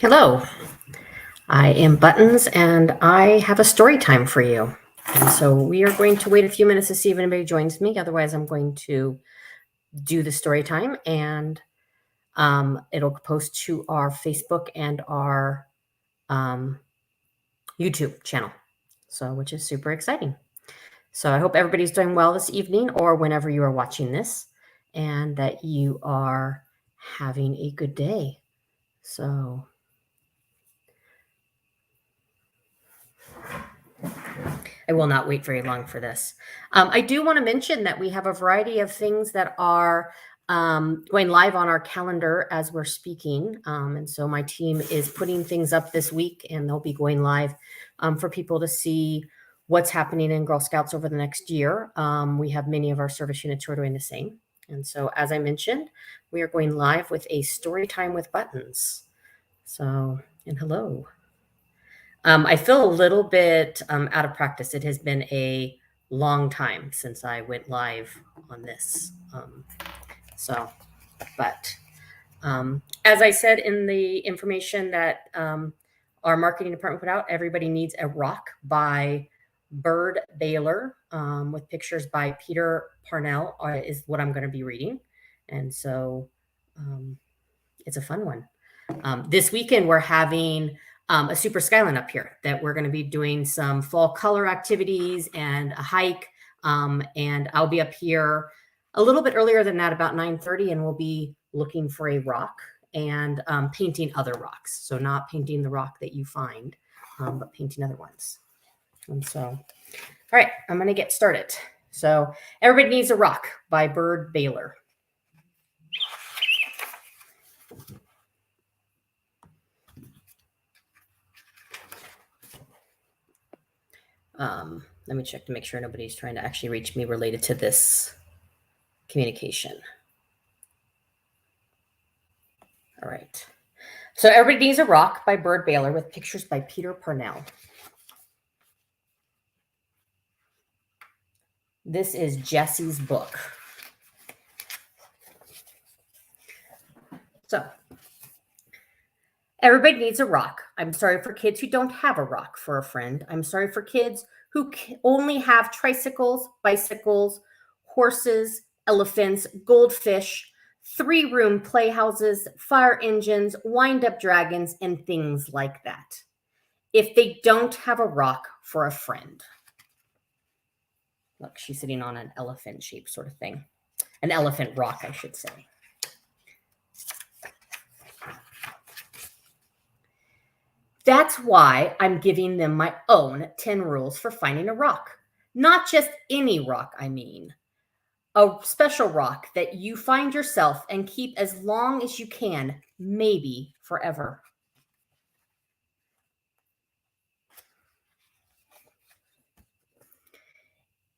Hello, I am Buttons and I have a story time for you. And so we are going to wait a few minutes to see if anybody joins me. Otherwise, I'm going to do the story time and it'll post to our Facebook and our um, YouTube channel. So, which is super exciting. So, I hope everybody's doing well this evening or whenever you are watching this and that you are having a good day. So, I will not wait very long for this. I do want to mention that we have a variety of things that are going live on our calendar as we're speaking. And so my team is putting things up this week and they'll be going live for people to see what's happening in Girl Scouts over the next year. We have many of our service units who are doing the same. And so, as I mentioned, we are going live with a story time with Buttons. So, and hello. I feel a little bit out of practice. It has been a long time since I went live on this. So, but as I said in the information that our marketing department put out, everybody needs a rock by Byrd Baylor with pictures by Peter Parnell is what I'm going to be reading. And so it's a fun one. This weekend, we're having a super skyline up here that we're going to be doing some fall color activities and a hike. And I'll be up here a little bit earlier than that, about 9:30, and we'll be looking for a rock and painting other rocks. So not painting the rock that you find, but painting other ones. And so, all right, I'm going to get started. So Everybody Needs a Rock by Byrd Baylor. Let me check to make sure nobody's trying to actually reach me related to this communication. All right. So Everybody Needs a Rock by Byrd Baylor with pictures by Peter Parnell. This is Jesse's book. So everybody needs a rock. I'm sorry for kids who don't have a rock for a friend. I'm sorry for kids who only have tricycles, bicycles, horses, elephants, goldfish, 3-room playhouses, fire engines, wind-up dragons, and things like that. If they don't have a rock for a friend. Look, she's sitting on an elephant shape sort of thing. An elephant rock, I should say. That's why I'm giving them my own 10 rules for finding a rock. Not just any rock, I mean. A special rock that you find yourself and keep as long as you can, maybe forever.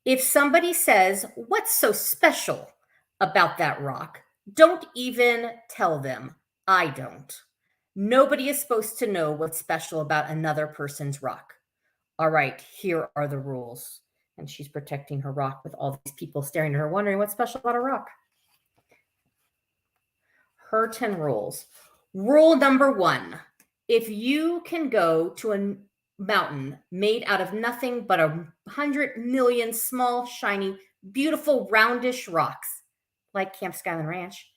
If somebody says, "What's so special about that rock?" don't even tell them. I don't. Nobody is supposed to know what's special about another person's rock. All right, here are the rules. And she's protecting her rock with all these people staring at her, wondering what's special about a rock. Her 10 rules. Rule number 1. If you can go to a mountain made out of nothing but 100 million small, shiny, beautiful, roundish rocks, like Camp Skyline Ranch.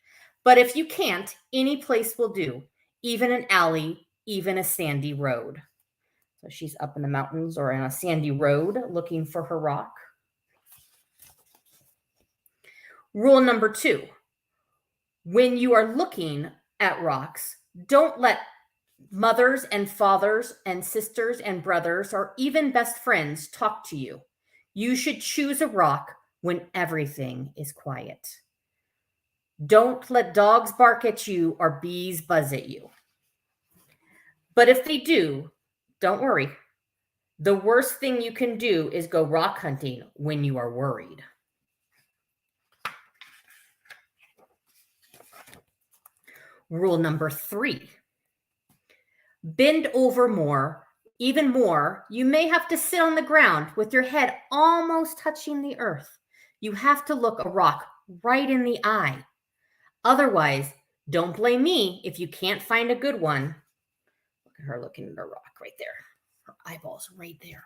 But if you can't, any place will do, even an alley, even a sandy road. So she's up in the mountains or in a sandy road looking for her rock. Rule number 2. When you are looking at rocks, don't let mothers and fathers and sisters and brothers or even best friends talk to you. You should choose a rock when everything is quiet. Don't let dogs bark at you or bees buzz at you. But if they do, don't worry. The worst thing you can do is go rock hunting when you are worried. Rule number 3. Bend over more. Even more, you may have to sit on the ground with your head almost touching the earth. You have to look a rock right in the eye. Otherwise, don't blame me if you can't find a good one. Look at her looking at her rock right there. Her eyeballs right there.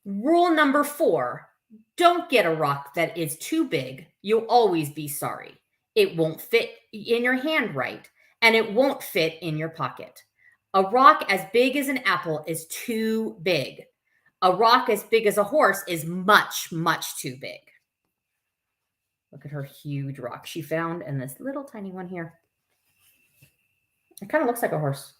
Rule number 4, don't get a rock that is too big. You'll always be sorry. It won't fit in your hand right, and it won't fit in your pocket. A rock as big as an apple is too big. A rock as big as a horse is much, much too big. Look at her huge rock she found and this little tiny one here. It kind of looks like a horse.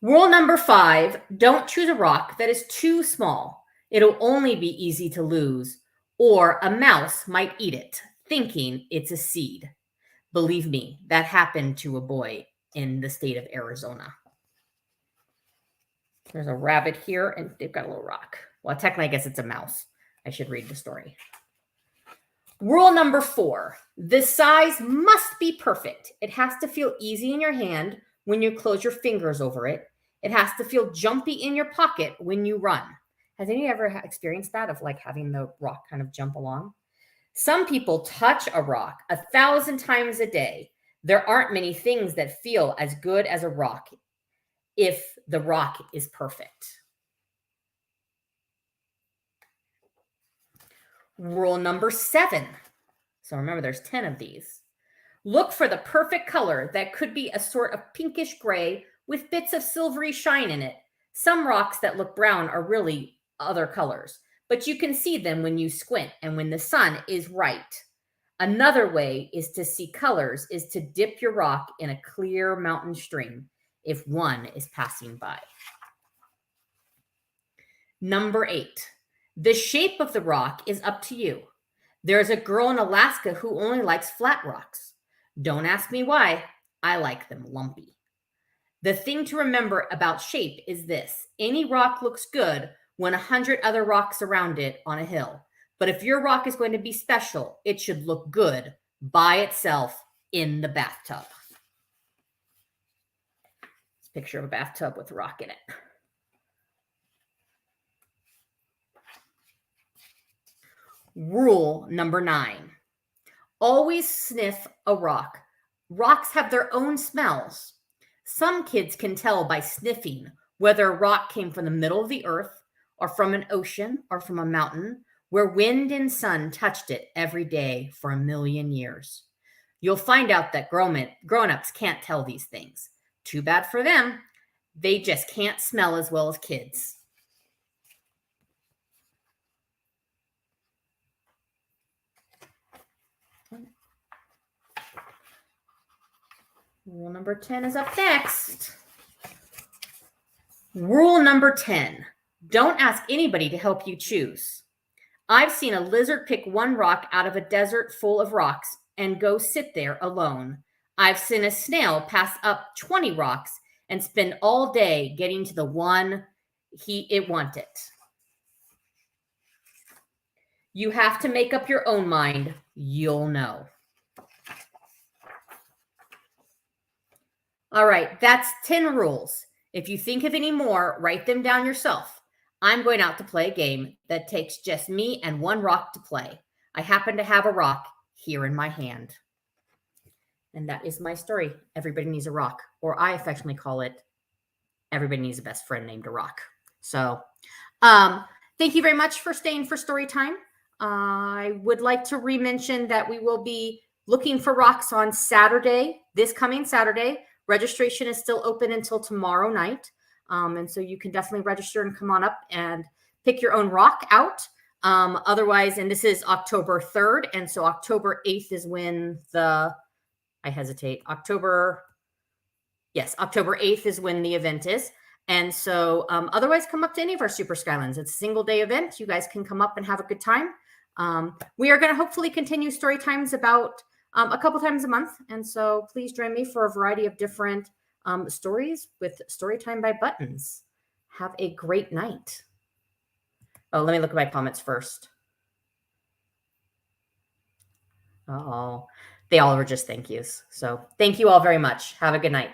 Rule number 5, don't choose a rock that is too small. It'll only be easy to lose, or a mouse might eat it, thinking it's a seed. Believe me, that happened to a boy in the state of Arizona. There's a rabbit here, and they've got a little rock. Well, technically, I guess it's a mouse. I should read the story. Rule number 4, the size must be perfect. It has to feel easy in your hand when you close your fingers over it. It has to feel jumpy in your pocket when you run. Has anyone ever experienced that, of like having the rock kind of jump along? Some people touch a rock 1,000 times a day. There aren't many things that feel as good as a rock if the rock is perfect. Rule number 7. So remember, there's 10 of these. Look for the perfect color that could be a sort of pinkish gray with bits of silvery shine in it. Some rocks that look brown are really other colors, but you can see them when you squint and when the sun is right. Another way is to see colors is to dip your rock in a clear mountain stream if one is passing by. Number 8, the shape of the rock is up to you. There's a girl in Alaska who only likes flat rocks. Don't ask me why. I like them lumpy. The thing to remember about shape is this: any rock looks good when 100 other rocks around it on a hill. But if your rock is going to be special, it should look good by itself in the bathtub. It's a picture of a bathtub with a rock in it. Rule number 9, always sniff a rock. Rocks have their own smells. Some kids can tell by sniffing whether a rock came from the middle of the earth or from an ocean or from a mountain where wind and sun touched it every day for 1,000,000 years. You'll find out that grown-ups can't tell these things. Too bad for them. They just can't smell as well as kids. Rule number 10 is up next. Rule number 10, don't ask anybody to help you choose. I've seen a lizard pick one rock out of a desert full of rocks and go sit there alone. I've seen a snail pass up 20 rocks and spend all day getting to the one it wanted. You have to make up your own mind. You'll know. All right, that's 10 rules. If you think of any more, write them down yourself. I'm going out to play a game that takes just me and one rock to play. I happen to have a rock here in my hand. And that is my story. Everybody needs a rock, or I affectionately call it, everybody needs a best friend named a rock. So thank you very much for staying for story time. I would like to re-mention that we will be looking for rocks on Saturday, this coming Saturday. Registration is still open until tomorrow night. And so you can definitely register and come on up and pick your own rock out. Otherwise, and this is October 3rd. And so October 8th is when October 8th is when the event is. And so otherwise, come up to any of our Super Skylands. It's a single day event. You guys can come up and have a good time. We are going to hopefully continue story times about a couple times a month. And so please join me for a variety of different stories with Storytime by Buttons. Have a great night. Oh, let me look at my comments first. Oh, they all were just thank yous. So thank you all very much. Have a good night.